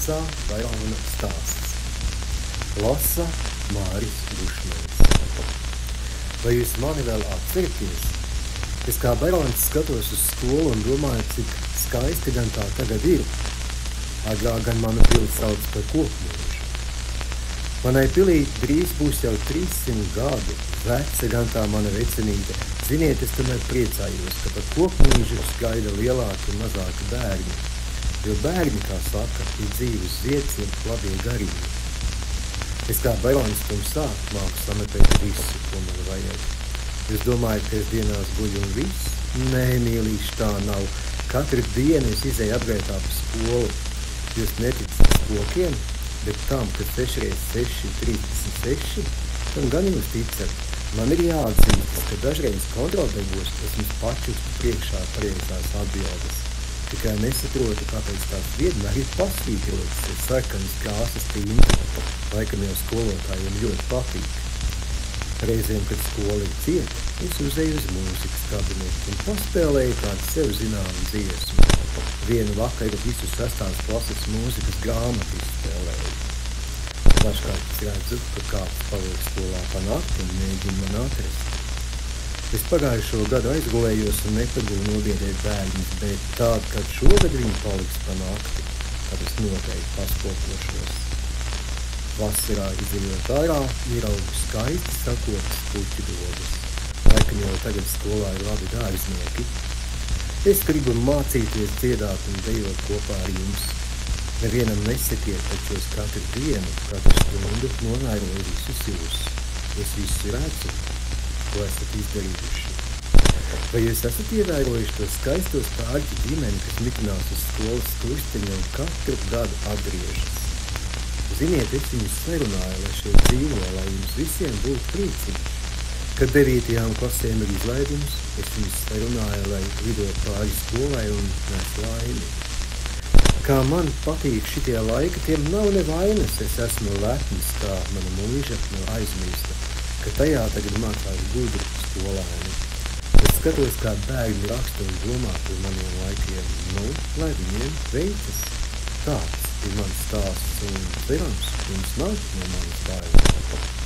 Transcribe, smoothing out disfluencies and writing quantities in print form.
Vecā Bairona stāsts. Lasa Māris Bušmanis. Vai jūs mani vēl atceraties? Es kā bērns skatos uz skolu un domāju, cik skaisti gan tā tagad ir. Agrāk gan manu pili sauc par Kokmūžu. Manai pilī drīz būs jau 300 gadu. Veca gan tā mana vecinīte. Ziniet, es tomēr priecājos, ka par Kokmūžu gaida lielāki un mazāki bērni. Jo bērni, kā saka, ir dzīves zieds un labie garīgi. Es kā bērns tumsā māku sametēt visu, ko man vajag. Jūs domājat, ka es dienās guļu un viss? Nē, mīlīši, tā nav. Katru dienu es izēju apgaitā pa skolu. Jūs neticat spokiem, bet tam, ka 6 x 6 ir 36, tam gan jūs ticat. Man ir jāatzīstas, ka dažreiz kontroldarbos esmu pačukstu priekšā pareizās atbildes. Tikai nesaprotu, kāpēc tās vienmēr ir pasvītrotas ar sarkanas krāsas tinti. Laikam jau skolotājiem ļoti patīk. Reizēm, kad skola ir cieta, es uzēju uz mūzikas kabinetu un paspēlēju kādu sev zināmu dziesmu. Vienu vakaru visu 6. klases mūzikas grāmatu izspēlēju. Dažkārt es redzu, ka kāds paliek skolā pa nakti un mēģina man atrast. Es pagājušo gadu aizgulējos un nepagulu nobiedēt bērnus, bet tād, kad šogad viņi paliks pa nakti, tad es noteikti paspokošos. Vasarā izejot ārā, ieraugu skaisti sakotas puķu dogus. Laikam jau tagad skolā ir labi dārznieki. Es gribu mācīties dziedāt un dejot kopā ar jums. Nevienam nesakiet, taču es katru dienu, katru stundu novēroju visus jūs. Es visu redzu, ko esat izdarījuši. Vai jūs esat ievērojuši to skaisto stārķu ģimeni, kas mitinās uz skolas krustiņa un katru gadu atgriežas? Ziniet, es viņus sarunāju, lai šeit dzīvo, lai jums visiem būtu prieciņš. Kad 9. klasēm ir izlaidums, es viņus sarunāju, lai lidot pāri skolai un nes laimi. Kā man patīk šitie laiki, tiem nav nevainas, es esmu lepns, kā mana mūža nav aizmirsta, ka tajā tagad mācās gudri skolēni. Es skatos, kā bērni raksta un domā par maniem laikiem. Lai viņiem veicas. Tāds ir mans stāsts un cerams, jums nav no manas bailes.